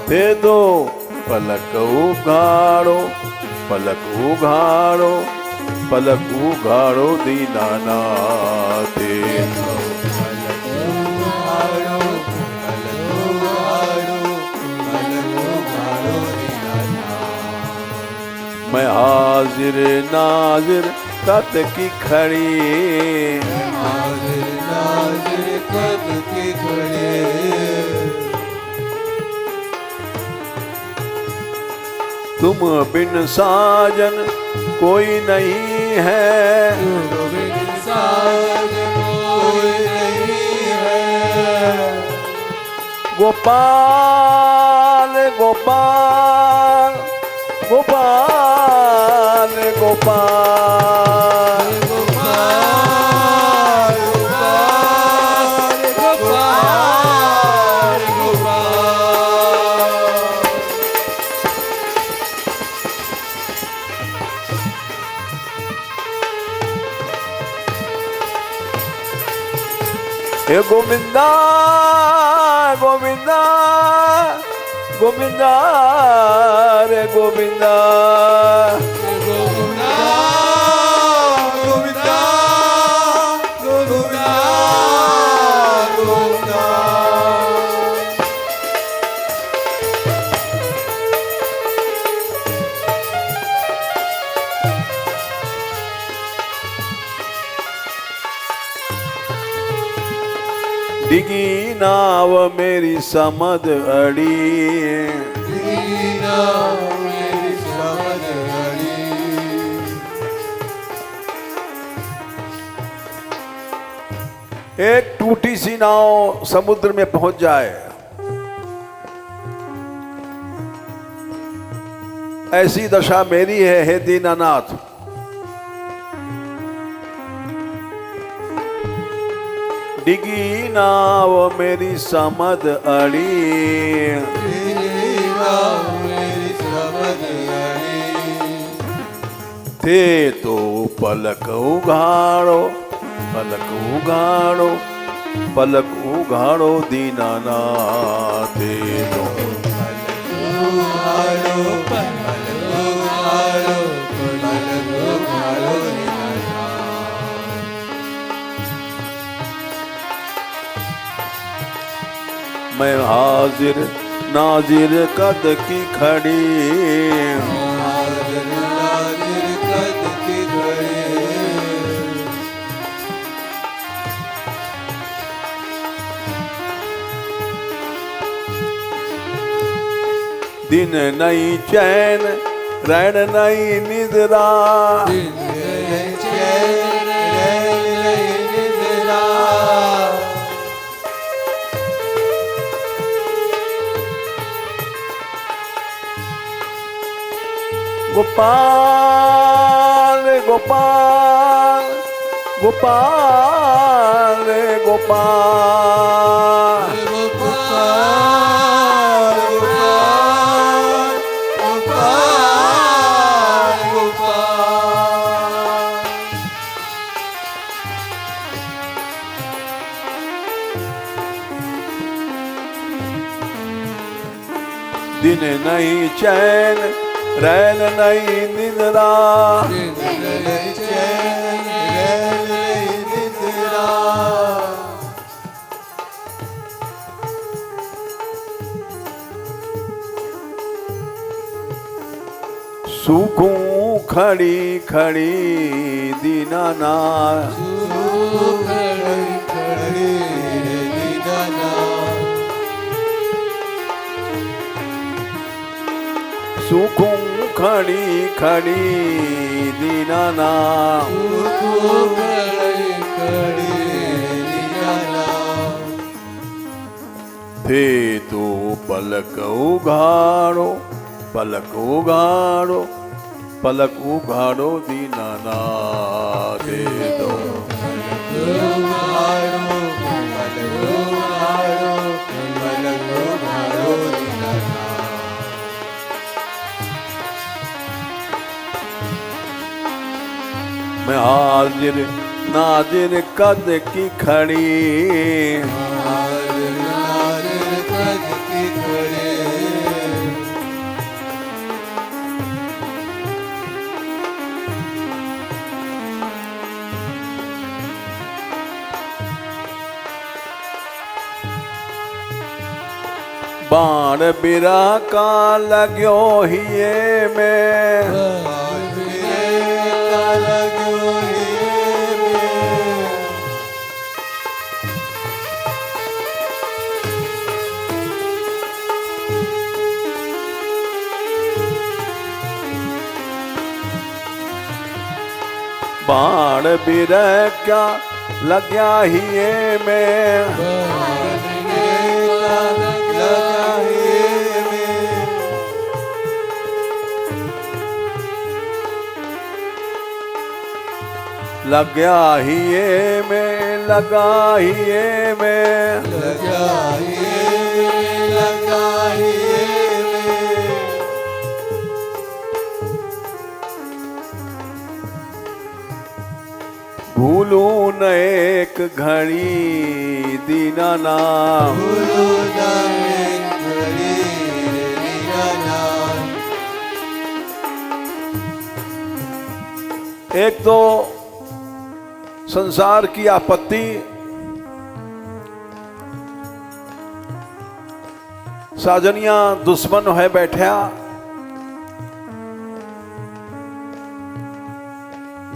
ते दो पलक उघाड़ो, पलक उघाड़ो, पलक उघाड़ो दीनानाथ। ते दो मैं हाजिर नाजिर कद की खड़ी, हाजिर नाजिर कद की खड़ी। तुम बिन साजन कोई नहीं है, तुम बिन साजन कोई नहीं है। गोपाल गोपाल गोपाल गोपाल गोपाल गोपाल गोपाल गोपाल। हे गोविंदा गोविंदा गोविंदा रे गोविंदा, गोविंदा गोविंदा गोविंदा गोविंदा। डिगी नाव मेरी समद अड़ी, दीना मेरी समझ अड़ी। एक टूटी सी नाव समुद्र में पहुंच जाए, ऐसी दशा मेरी है हे दीनानाथ। डिगी नाव मेरी समद अड़ी, दीना मेरी समझ अड़ी। थे तो पलक उघाड़ो, पलक उघाड़ो, पलक उघाड़ो दीनानाथ। थे तो उघाड़ो पलक उघाड़ो, पलक उघाड़ो दीनानाथ। मैं हाजिर नाजिर कद की खड़ी, हाजिर नाजिर कद की खड़ी। दिन नहीं चैन रैन नहीं निद्रा, दिन नहीं चैन रैन नहीं निद्रा। गोपाल गोपाल गोपाल गोपाल गोपाल गोपाल गोपाल गोपाल। दिन नहीं चैन रैन नहीं निद्रा, दिन नहीं चैन रैन नहीं निद्रा। सूखूं खड़ी खड़ी दीनानाथ, खड़ी खड़ी दीनानाथ। सूखूं खणी खणी दीनानाथ दुखो खड़ी खड़ी दीनानाथ थे तो पलक उघाड़ो पलक उघाड़ो पलक उघाड़ो दीनानाथ दे दो मैं हाजिर नाजिर कद की खड़ी बाण बिरा का लग्यो हिये में बाण बिर क्या लग्या हिये में लग्या हिये में लगा हिये में लगा हिये में भूलू न एक घड़ी दीनानाथ भूलू न एक घड़ी दीनानाथ एक तो संसार की आपत्ति साजनियां दुश्मन है बैठा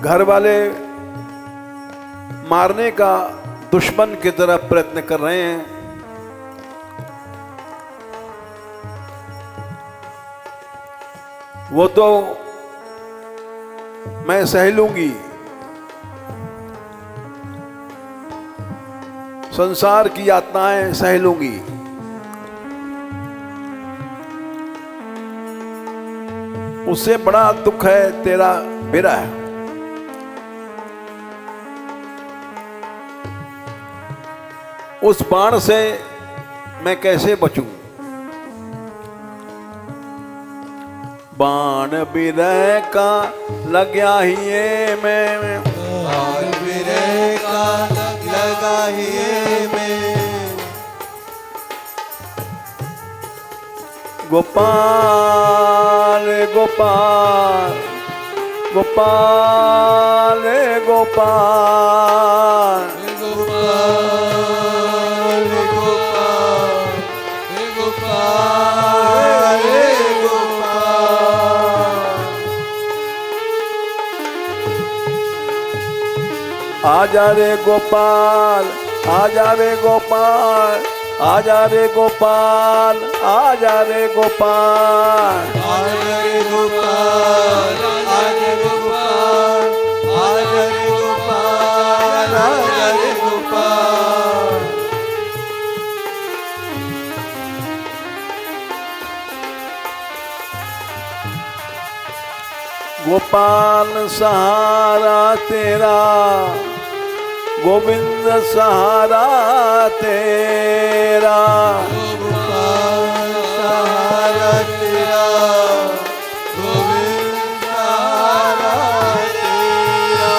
घर वाले मारने का दुश्मन की तरफ प्रयत्न कर रहे हैं। वो तो मैं सह लूंगी, संसार की यातनाएं सह लूंगी, उससे बड़ा दुख है तेरा विरह। उस बाण से मैं कैसे बचूं? बाण विरह का लग्या हिये में बाण विरह का लगा हिये में गोपाल गोपाल गोपाल गोपाल आजा रे गोपाल आजा रे गोपाल आजा रे गोपाल आजा रे गोपाल आजा रे गोपाल आजा रे गोपाल आजा रे गोपाल आजा रे गोपाल गोपाल सहारा तेरा गोविंद सहारा तेरा गोपाल सहारा तेरा गोविंद सहारा तेरा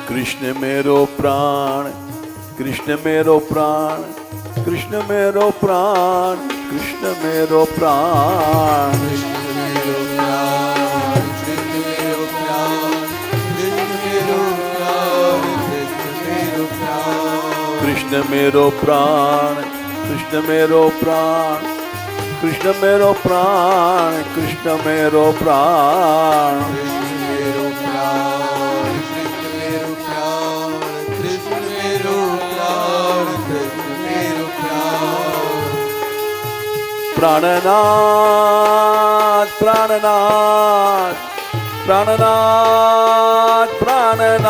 कृष्ण मेरो प्राण कृष्ण मेरो प्राण कृष्ण मेरो प्राण कृष्ण मेरो प्राण कृष्ण मेरो प्राण कृष्ण मेरो प्राण कृष्ण मेरो प्राण कृष्ण मेरो प्राण कृष्ण मेरो प्राण कृष्ण मेरो प्राण कृष्ण मेरो प्राण कृष्ण मेरो प्राण कृष्ण मेरो प्राण कृष्ण मेरो प्राण प्राणनाथ प्राणनाथ प्राणनाथ प्राणनाथ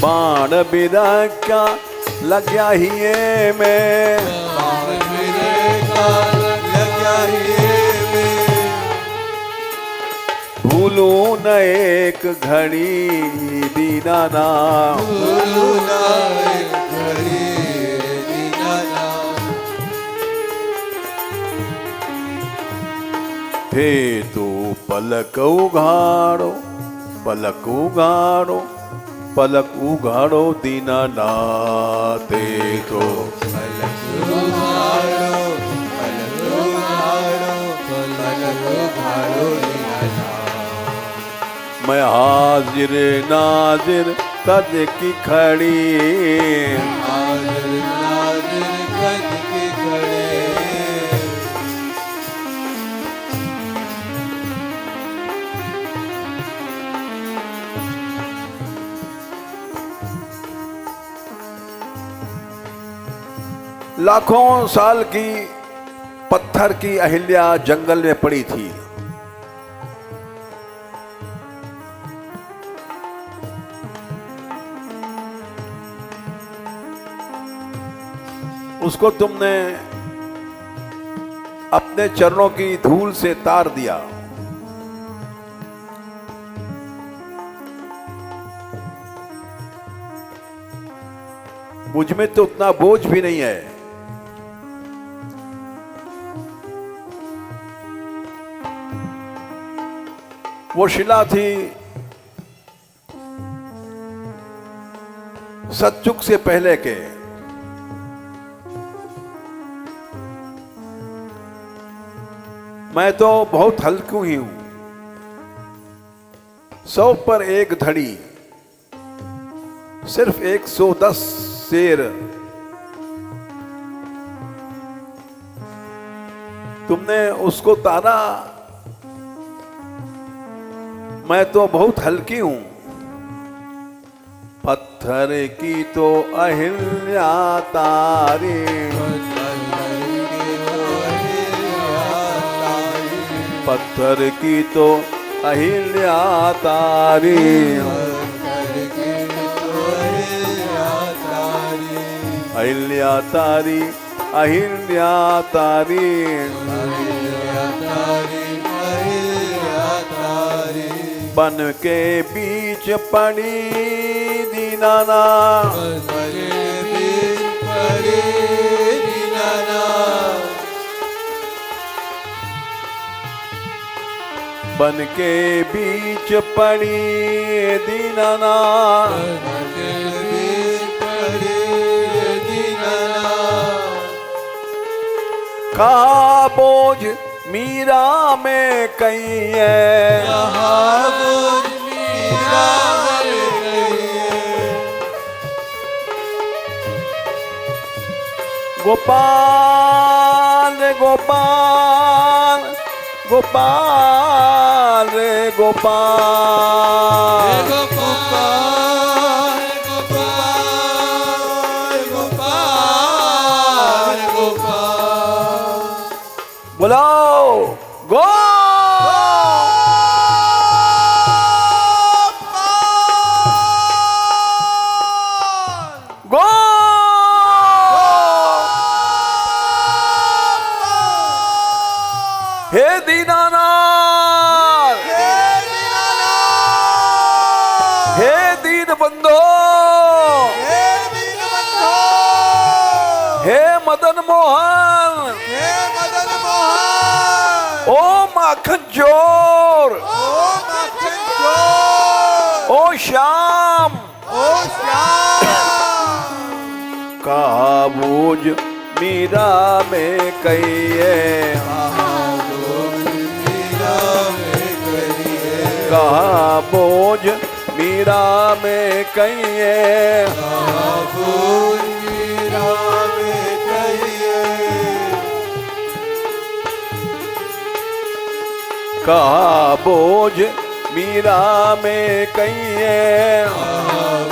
बाण बिदा क्या लग्या ही में भूलू न एक घड़ी दीनानाथ हे तू पलक उघाड़ो पलक उघाड़ो पलक उघाड़ो दीनानाथ तो मैं हाजिर नाजिर कद की खड़ी हाजिर नाजिर कद की खड़ी लाखों साल की पत्थर की अहिल्या जंगल में पड़ी थी। उसको तुमने अपने चरणों की धूल से तार दिया। मुझ में तो उतना बोझ भी नहीं है। वो शिला थी सतयुग से पहले के। मैं तो बहुत हल्की ही हूं। 100 पर एक धड़ी, सिर्फ 110 शेर। तुमने उसको तारा, मैं तो बहुत हल्की हूं। पत्थर की तो अहिल्या तारी, पत्थर की तो अहिल्या तारी, अहिल्या तारी, अहिल्या तारी, बन के बीच पड़ी दीनानाथ, बन के बीच पड़ी दीनानाथ, कहा बोझ मीरा में कहीं है, गोपाल गोपाल गोपाल रे गोपाल, बुलाओ गो गो हे दीनानाथ, हे दीन बंधो, हे मदन मोहन, ओ माखन चोर, ओ श्याम, कहा बोझ मीरा में कहिए, कहा बोझ मीरा में कहिए, कहा बोझ मीरा में कहिए,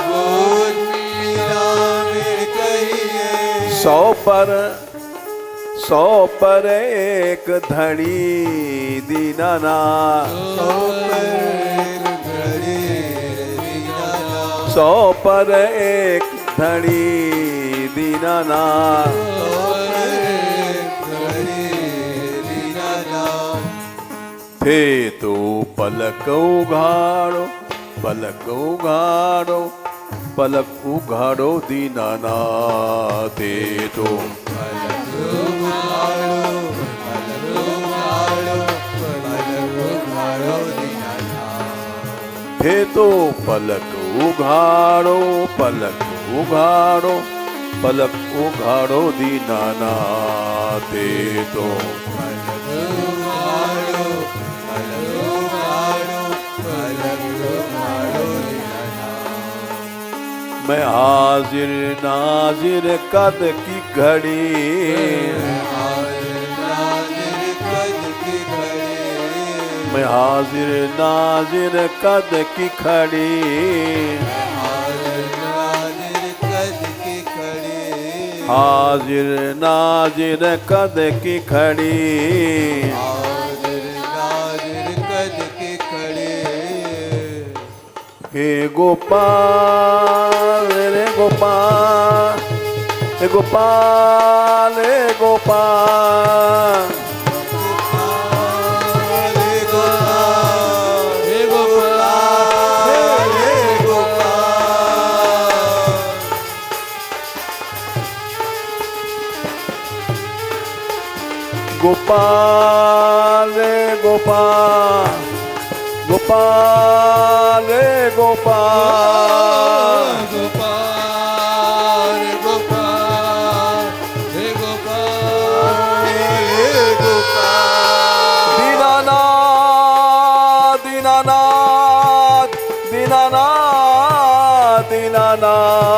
बोझ मीरा में कहिए। 100 पर एक धड़ी दीनानाथ, 100 पर एक धड़ी दीनानाथ। थे तो पलक उघाड़ो, पलक उघाड़ो, पलक उघाड़ो दीनानाथ। थे तो पलक उघाड़ो, पलक उघाड़ो, पलक उघाड़ो दीनानाथ। थे तो पलक उघाड़ो, पलक उघाड़ो, पलक उघाड़ो दीनानाथ। थे तो पलक उघाड़ो, पलक उघाड़ो, पलक उघाड़ो दीनानाथ। मैं हाजिर नाजिर कद की घड़ी, मैं हाजिर नाजिर कद की खड़ी, हाजिर नाजिर कद की खड़ी। हे गोपाल रे गोपाल, हे गोपाल रे गोपाल, गोपाल रे गोपाल, गोपाल रे गोपाल, गोपाल गोपाल हे गोपाल हे गोपाल। दीनानाथ दीनानाथ दीनानाथ दीनानाथ,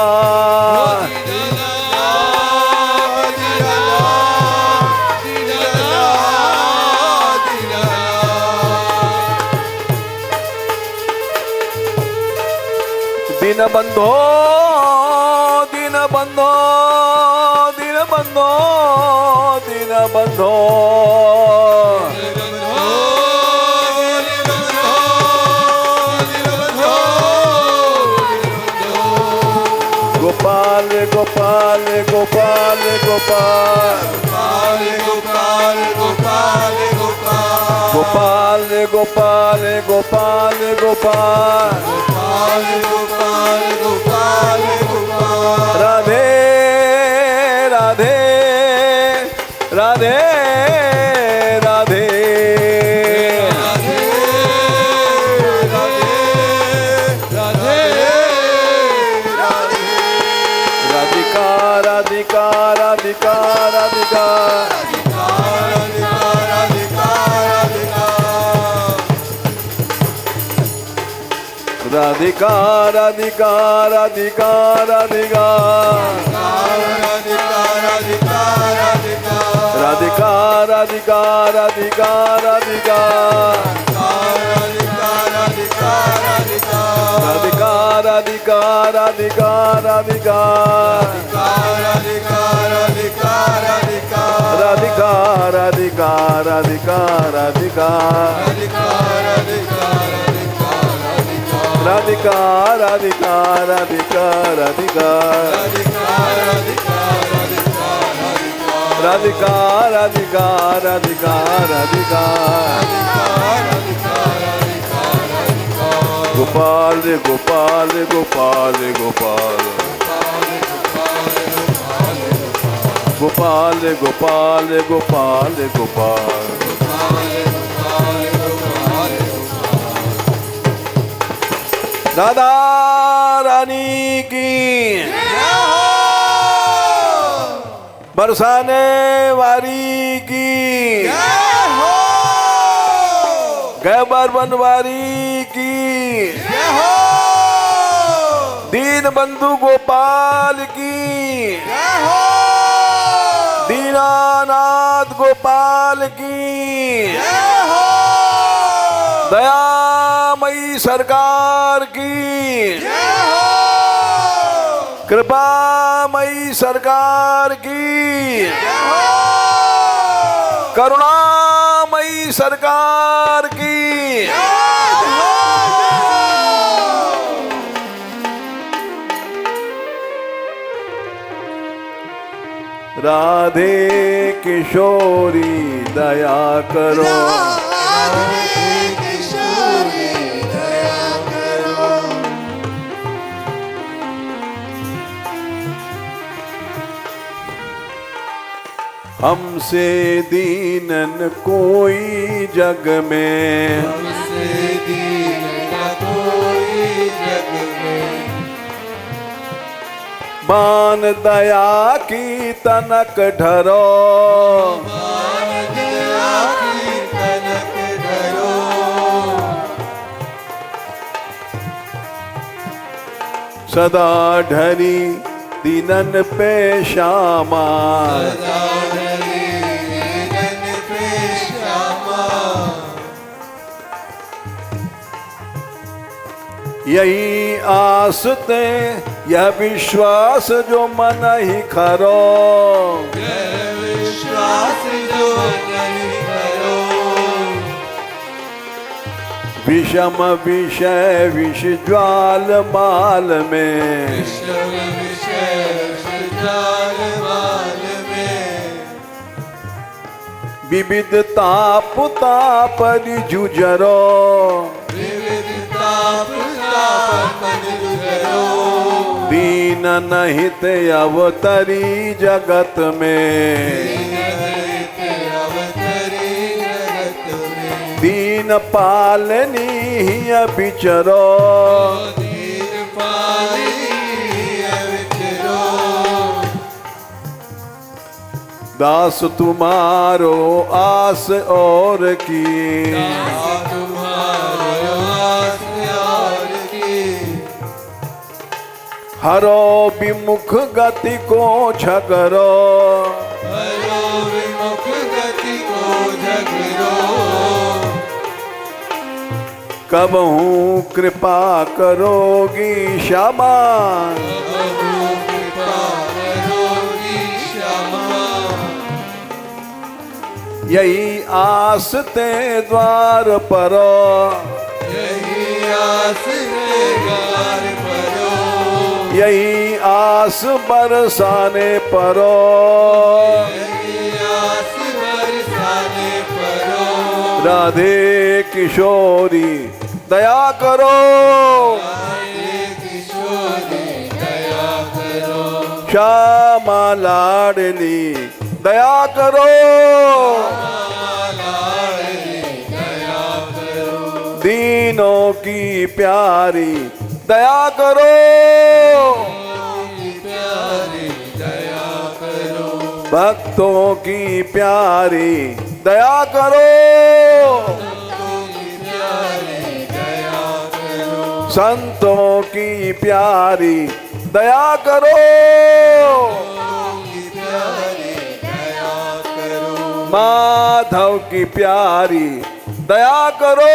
दीन बंधो दीन बंधो दीन बंधो दीन बंधो, गोपाल गोपाल गोपाल गोपाल, गोपाल गोपाल गोपाल गोपाल गोपाल गोपाल गोपाल, गोपाल गोपाल गोपाल गोपाल। राधे राधे राधे राधे राधिका राधिका राधिका राधिका, राधिका राधिका राधिका राधिका, राधिका राधिका राधिका राधिका, राधिका राधिका राधिका राधिका, राधिका राधिका राधिका राधिका, राधिका राधिका राधिका राधिका, राधिका राधिका राधिका राधिका, गोपाल रे गोपाल रे गोपाल रे गोपाल, गोपाल रे गोपाल रे गोपाल रे गोपाल। राधा रानी की, बरसाने वारी की, गैबर बनवारी की, दीन बंधु गोपाल की, दीनानाथ गोपाल की, दयामयी सरकार की, कृपामयी सरकार की, करुणामयी सरकार की। राधे किशोरी दया करो, हमसे दीनन कोई जग में, हमसे दीन न कोई जग में। मान दया की तनक ढरो, मान दया की तनक धरो। सदा ढरी दीनन पे श्यामा, सदा ढली दीनन पे श्यामा। यही आसते यह विश्वास जो मन ही खरो, यह विश्वास जो नहीं करो। विषम विषय विष ज्वाल माल में, विषम विषय जाल माल में। विविध ताप तापरि जुझरो, विविध ताप ताप मन गुजरो। दीन नहित अवतरी जगत में, दीनहित अवतरी जगत में। दीन पालनी ही विचरो, दीन पाली विचरो। दास तुम्हारो आस और की, तुम्हारो आस और की। हरो विमुख गति को झगरो, हरो विमुख गति को झगरो। कबहू कृपा करोगी श्यामा, प्रभु कृपा करोगी श्यामा। यही आस ते द्वार परो, यही आस रे द्वार परो। यही आस बरसाने परो, यही आस बरसाने परो। राधे किशोरी दया करो, राधे किशोरी दया करो। श्यामा लाडली दया करो, लाडली दया करो। दीनों की प्यारी दया करो, प्यारी दया करो। भक्तों की प्यारी दया करो, प्यारी दया करो। संतों की प्यारी दया करो, प्यारी दया करो। माधव की प्यारी दया करो,